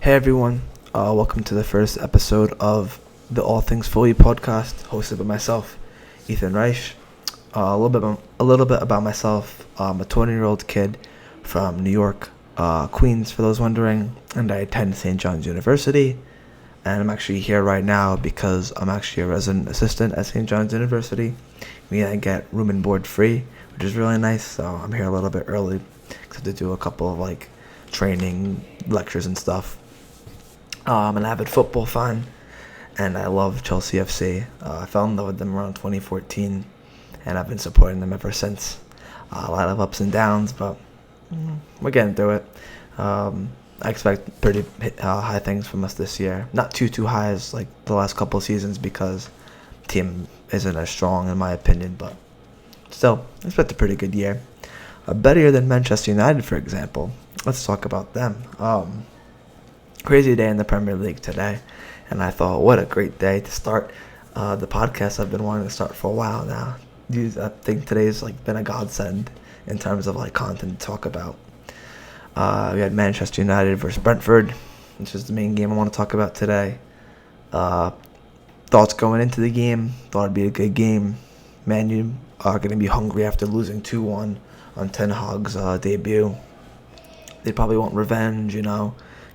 Hey everyone, welcome to the first episode of the All Things Footy podcast, hosted by myself, Ethan Reich. A little bit about myself. I'm a 20-year-old kid from New York, Queens, for those wondering, and I attend St. John's University. And I'm actually here right now because I'm actually a resident assistant at St. John's University. Meaning I get room and board free, which is really nice. So I'm here a little bit early to do a couple of training lectures and stuff. I'm an avid football fan, and I love Chelsea FC. I fell in love with them around 2014, and I've been supporting them ever since. A lot of ups and downs, but we're getting through it. I expect pretty high things from us this year. Not too high as the last couple of seasons because the team isn't as strong in my opinion, but still, I expect a pretty good year. A better year than Manchester United, for example. Let's talk about them. Crazy day in the Premier League today, and I thought, what a great day to start the podcast I've been wanting to start for a while now. I think today's been a godsend in terms of content to talk about. We had Manchester United versus Brentford, which is the main game I want to talk about today. Thoughts going into the game, thought it'd be a good game. Man U are going to be hungry after losing 2-1 on Ten Hag's debut. They probably want revenge,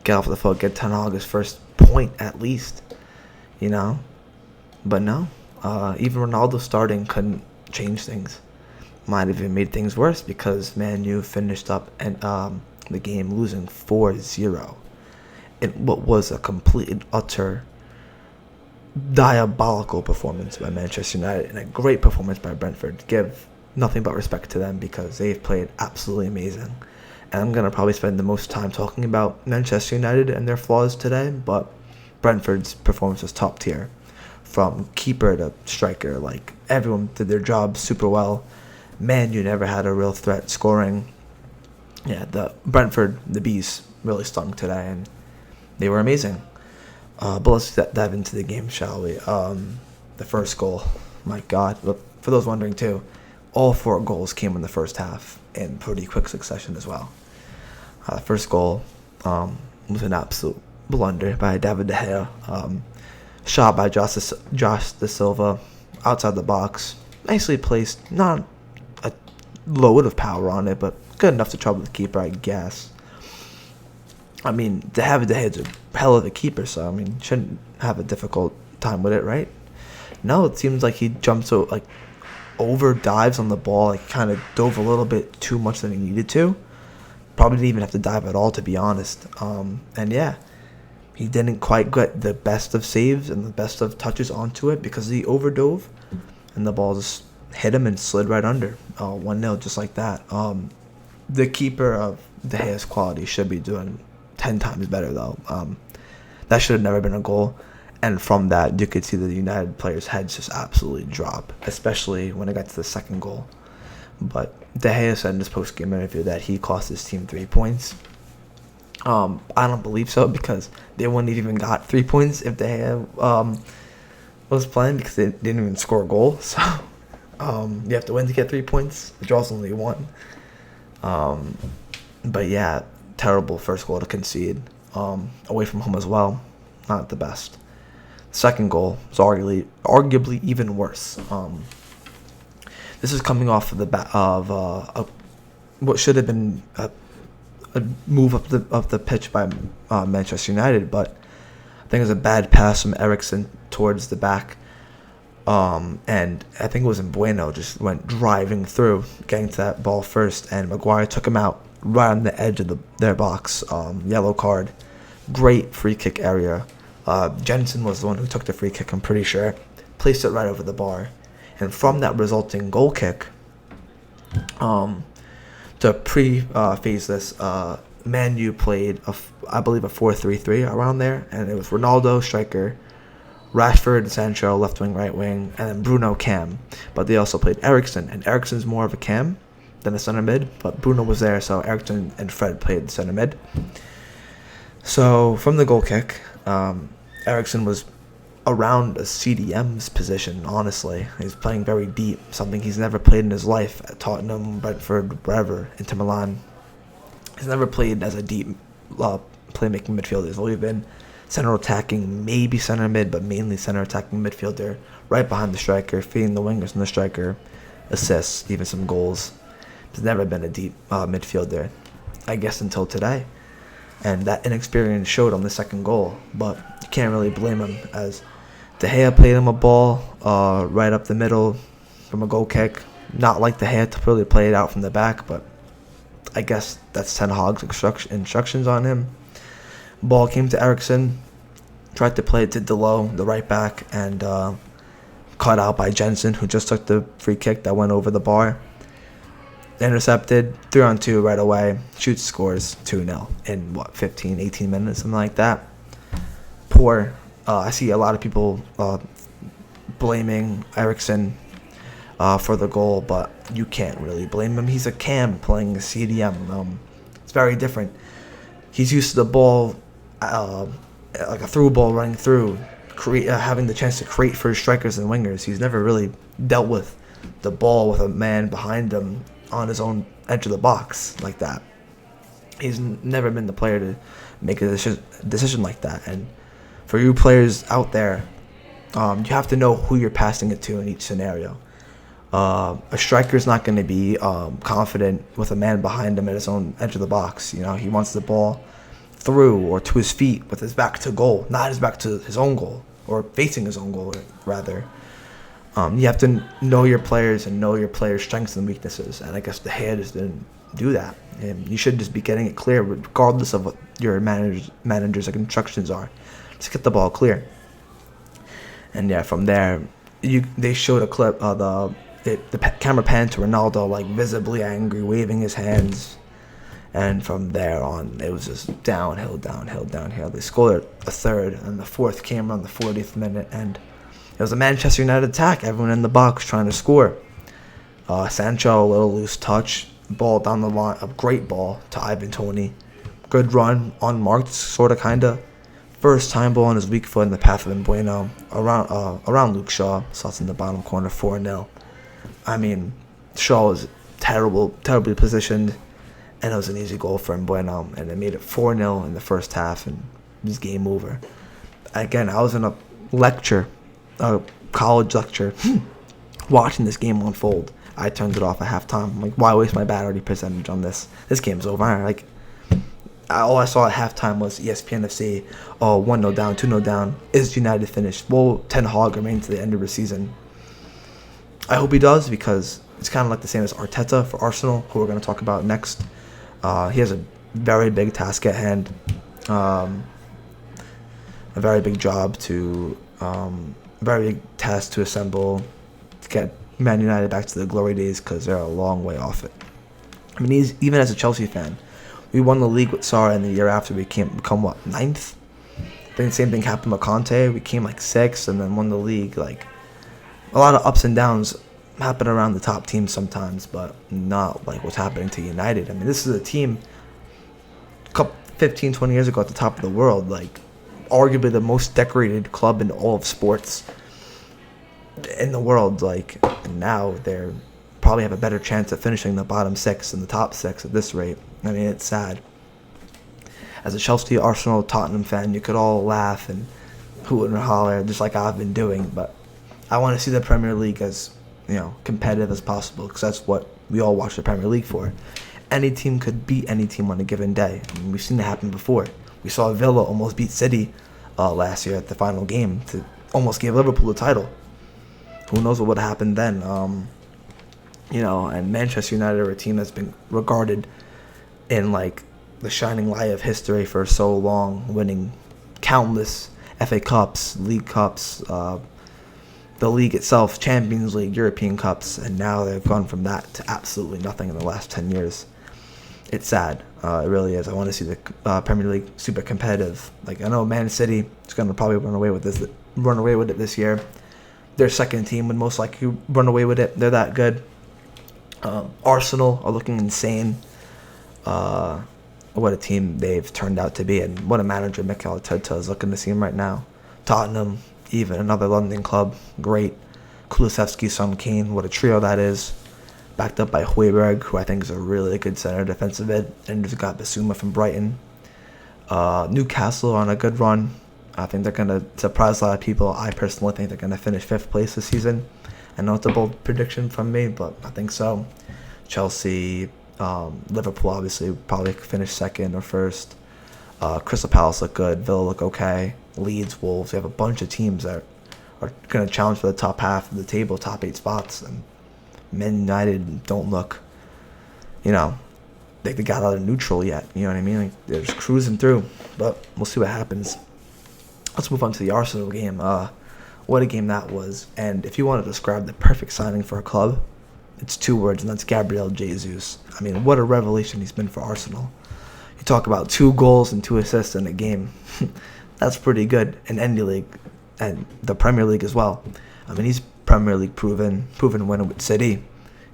get off the field, get Ten Hag his first point at least, But no, even Ronaldo starting couldn't change things. Might have even made things worse because Man U finished up and the game losing 4-0 in what was a complete and utter diabolical performance by Manchester United and a great performance by Brentford. Give nothing but respect to them because they've played absolutely amazing. And I'm going to probably spend the most time talking about Manchester United and their flaws today, but Brentford's performance was top tier. From keeper to striker, everyone did their job super well. Man U never had a real threat scoring. Yeah, the Bees really stung today, and they were amazing. But let's dive into the game, shall we? The first goal, my God. But for those wondering too, all 4 goals came in the first half in pretty quick succession as well. First goal was an absolute blunder by David De Gea. Shot by Josh De Silva outside the box. Nicely placed. Not a load of power on it, but good enough to trouble the keeper, I guess. I mean, David De Gea's a hell of a keeper, so, shouldn't have a difficult time with it, right? No, it seems like he jumped over dives on the ball, kind of dove a little bit too much than he needed to. Probably didn't even have to dive at all, to be honest. And yeah, he didn't quite get the best of saves and the best of touches onto it because he overdove, and the ball just hit him and slid right under. 1-0, just like that. The keeper of De Gea's quality should be doing 10 times better, though. That should have never been a goal. And from that, you could see the United players' heads just absolutely drop, especially when it got to the second goal. But De Gea said in his post-game interview that he cost his team 3 points. I don't believe so because they wouldn't have even got 3 points if De Gea was playing because they didn't even score a goal. So you have to win to get 3 points. The draw's only 1. But yeah, terrible first goal to concede. Away from home as well. Not the best. Second goal was arguably even worse. This is coming off of the back of what should have been a move up the pitch by Manchester United, but I think it was a bad pass from Eriksen towards the back, and I think it was Bueno just went driving through, getting to that ball first, and Maguire took him out right on the edge of their box. Yellow card. Great free kick area. Jensen was the one who took the free kick, I'm pretty sure. Placed it right over the bar. And from that resulting goal kick, to pre-phase this, Man U played, I believe, a 4-3-3 around there. And it was Ronaldo, striker, Rashford, Sancho, left wing, right wing, and then Bruno, cam. But they also played Eriksen. And Eriksen's more of a cam than a center mid. But Bruno was there, so Eriksen and Fred played the center mid. So from the goal kick, Eriksen was around a CDM's position, honestly. He's playing very deep, something he's never played in his life at Tottenham, Brentford, wherever, Inter Milan. He's never played as a deep playmaking midfielder. He's always been center attacking, maybe center mid, but mainly center attacking midfielder, right behind the striker, feeding the wingers and the striker, assists, even some goals. He's never been a deep midfielder, I guess, until today. And that inexperience showed on the second goal, but you can't really blame him, as De Gea played him a ball right up the middle from a goal kick. Not like De Gea to really play it out from the back, but I guess that's Ten Hag's instructions on him. Ball came to Eriksson, tried to play it to Delo, the right back, and caught out by Jensen, who just took the free kick that went over the bar. Intercepted, 3-on-2 right away, shoots, scores 2-0 in 15, 18 minutes, something like that. Poor. I see a lot of people blaming Eriksson for the goal, but you can't really blame him. He's a cam playing a CDM. It's very different. He's used to the ball, like a through ball running through, having the chance to create for his strikers and wingers. He's never really dealt with the ball with a man behind him on his own edge of the box like that. He's never been the player to make a decision like that. And for you players out there, you have to know who you're passing it to in each scenario. A striker's not going to be confident with a man behind him at his own edge of the box. You know, he wants the ball through or to his feet with his back to goal, not his back to his own goal, or facing his own goal, rather. You have to know your players and know your players' strengths and weaknesses, and I guess De Gea just didn't do that. And you should just be getting it clear, regardless of what your manager's instructions are. Just get the ball clear. And yeah, from there, they showed a clip of the camera panned to Ronaldo, like visibly angry, waving his hands. And from there on, it was just downhill. They scored a third, and the fourth came around the 40th minute, and it was a Manchester United attack. Everyone in the box trying to score. Sancho, a little loose touch, ball down the line, a great ball to Ivan Toney. Good run, unmarked, sort of, kind of. First time ball on his weak foot in the path of Mbueno, around Luke Shaw, slots in the bottom corner, 4-0. I mean, Shaw was terribly positioned, and it was an easy goal for Mbueno, and it made it 4-0 in the first half, and it was game over. Again, I was in a college lecture, watching this game unfold. I turned it off at halftime. I'm like, why waste my battery percentage on this? This game's over. Like, all I saw at halftime was ESPN FC, 1-0 down, 2-0 down. Is United finished? Will Ten Hag remain to the end of the season? I hope he does, because it's kind of like the same as Arteta for Arsenal, who we're going to talk about next. He has a very big task at hand, a very big job very big task to assemble to get Man United back to the glory days, because they're a long way off it. I mean, even as a Chelsea fan, we won the league with Sarri, and the year after we become what, 9th? I think the same thing happened with Conte. We came like 6th and then won the league. Like, a lot of ups and downs happen around the top teams sometimes, but not like what's happening to United. I mean, this is a team 15, 20 years ago at the top of the world, like arguably the most decorated club in all of sports in the world. Like, and now they're probably have a better chance of finishing the bottom 6 than the top 6 at this rate. I mean, it's sad. As a Chelsea, Arsenal, Tottenham fan, you could all laugh and hoot and holler just like I've been doing, but I want to see the Premier League as, competitive as possible, because that's what we all watch the Premier League for. Any team could beat any team on a given day. I mean, we've seen it happen before. We saw Villa almost beat City last year at the final game to almost give Liverpool the title. Who knows what would have happened then? And Manchester United are a team that's been regarded in like the shining light of history for so long, winning countless FA Cups, League Cups, the league itself, Champions League, European Cups, and now they've gone from that to absolutely nothing in the last 10 years. It's sad. It really is. I want to see the Premier League super competitive. Like, I know Man City is going to probably run away with it this year. Their second team would most likely run away with it. They're that good. Arsenal are looking insane. What a team they've turned out to be, and what a manager Mikel Arteta is looking to see him right now. Tottenham, even another London club, great. Kulusevski, Son, Kane, what a trio that is. Backed up by Højbjerg, who I think is a really good center defensive mid, and just got Basuma from Brighton. Newcastle on a good run. I think they're going to surprise a lot of people. I personally think they're going to finish 5th place this season. I know it's a bold prediction from me, but I think so. Chelsea, Liverpool obviously probably finish 2nd or 1st. Crystal Palace look good. Villa look okay. Leeds, Wolves. We have a bunch of teams that are going to challenge for the top half of the table, top 8 spots. And Man United don't look, they got out of neutral yet. You know what I mean? Like, they're just cruising through. But we'll see what happens. Let's move on to the Arsenal game. What a game that was. And if you want to describe the perfect signing for a club, it's 2 words, and that's Gabriel Jesus. I mean, what a revelation he's been for Arsenal. You talk about 2 goals and 2 assists in a game. That's pretty good in any league, and the Premier League as well. I mean, he's Premier League proven winner with City.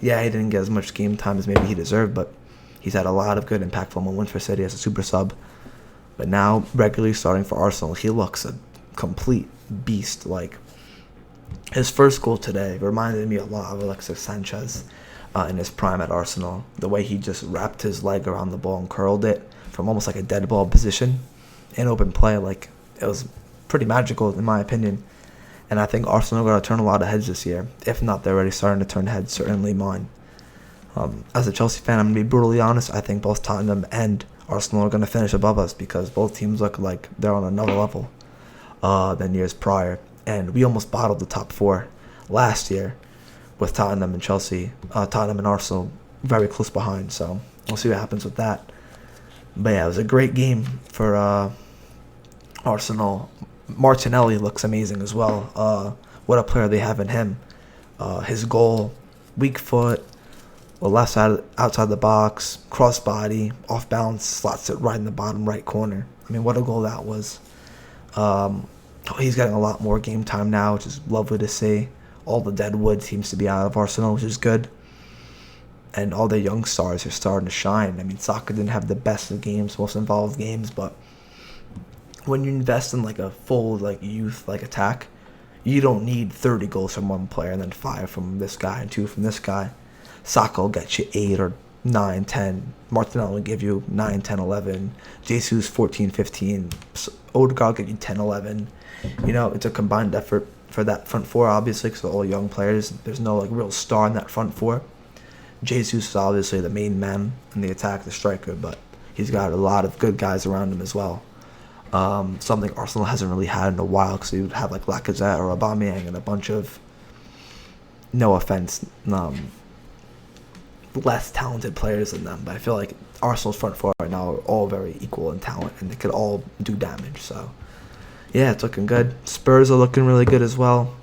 Yeah, he didn't get as much game time as maybe he deserved, but he's had a lot of good impactful moments for City as a super sub. But now, regularly starting for Arsenal, he looks a complete beast. Like, his first goal today reminded me a lot of Alexis Sanchez in his prime at Arsenal. The way he just wrapped his leg around the ball and curled it from almost like a dead ball position in open play. Like, it was pretty magical, in my opinion. And I think Arsenal are going to turn a lot of heads this year. If not, they're already starting to turn heads, certainly mine. As a Chelsea fan, I'm going to be brutally honest. I think both Tottenham and Arsenal are going to finish above us because both teams look like they're on another level than years prior. And we almost bottled the top 4 last year with Tottenham and Chelsea. Tottenham and Arsenal very close behind. So we'll see what happens with that. But yeah, it was a great game for Arsenal. Martinelli looks amazing as well. What a player they have in him. His goal, weak foot, left side outside the box, crossbody, off balance, slots it right in the bottom right corner. I mean, what a goal that was. He's getting a lot more game time now, which is lovely to see. All the dead wood seems to be out of Arsenal, which is good. And all the young stars are starting to shine. I mean, Saka didn't have the best of games, most involved games, but when you invest in like a full youth attack, you don't need 30 goals from one player and then 5 from this guy and 2 from this guy. Saka will get you 8 or 9, 10. Martinelli will give you 9, 10, 11. Jesus 14, 15. Odegaard will give you 10, 11. It's a combined effort for that front 4, obviously, because they're all young players. There's no real star in that front 4. Jesus is obviously the main man in the attack, the striker, but he's got a lot of good guys around him as well. Something Arsenal hasn't really had in a while, because you would have Lacazette or Aubameyang and a bunch of, no offense, less talented players than them. But I feel like Arsenal's front 4 right now are all very equal in talent, and they could all do damage. So yeah, it's looking good. Spurs are looking really good as well.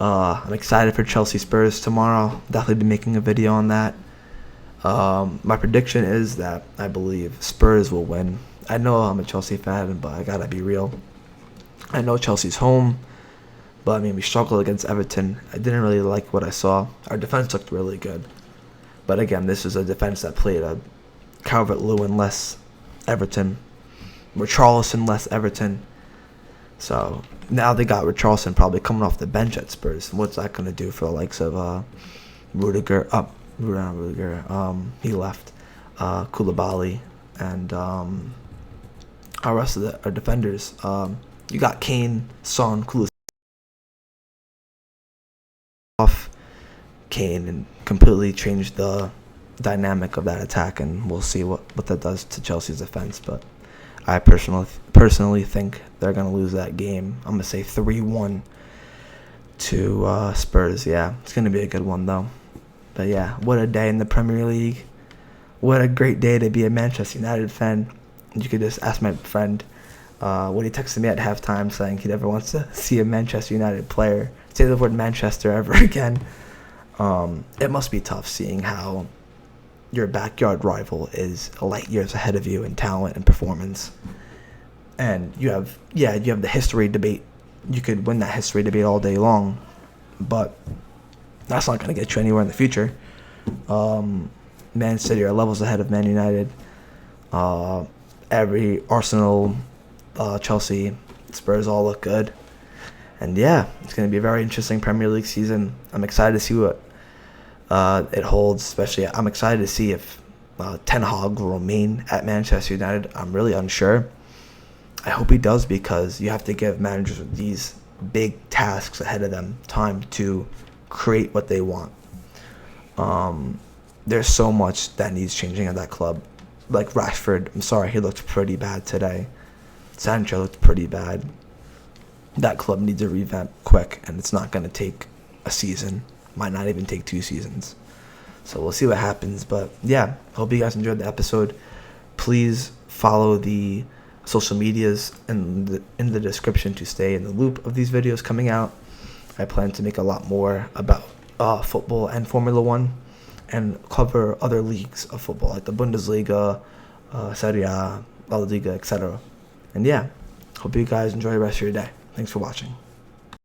I'm excited for Chelsea Spurs tomorrow. Definitely be making a video on that. My prediction is that I believe Spurs will win. I know I'm a Chelsea fan, but I gotta be real. I know Chelsea's home, but I mean, we struggled against Everton. I didn't really like what I saw. Our defense looked really good. But again, this is a defense that played a Calvert-Lewin-less Everton, Richarlison-less Everton. So now they got Richarlison probably coming off the bench at Spurs. What's that going to do for the likes of Rudiger? He left. Koulibaly and our rest of our defenders. You got Kane, Son, Kulusevski off. Kane and completely changed the dynamic of that attack, and we'll see what that does to Chelsea's defense. But I personally think they're going to lose that game. I'm going to say 3-1 to Spurs. Yeah, it's going to be a good one, though. But yeah, what a day in the Premier League. What a great day to be a Manchester United fan. You could just ask my friend when he texted me at halftime saying he never wants to see a Manchester United player say the word Manchester ever again. It must be tough seeing how your backyard rival is light years ahead of you in talent and performance. And you have the history debate. You could win that history debate all day long, but that's not going to get you anywhere in the future. Man City are levels ahead of Man United. Every Arsenal, Chelsea, Spurs all look good. And yeah, it's going to be a very interesting Premier League season. I'm excited to see what it holds. Especially, I'm excited to see if Ten Hag will remain at Manchester United. I'm really unsure. I hope he does, because you have to give managers these big tasks ahead of them time to create what they want. There's so much that needs changing at that club. Like Rashford, I'm sorry, he looked pretty bad today. Sancho looked pretty bad. That club needs a revamp quick, and it's not going to take a season. Might not even take 2 seasons. So we'll see what happens. But yeah, hope you guys enjoyed the episode. Please follow the social medias in the description to stay in the loop of these videos coming out. I plan to make a lot more about football and Formula 1, and cover other leagues of football like the Bundesliga, Serie A, La Liga, etc. And yeah, hope you guys enjoy the rest of your day. Thanks for watching.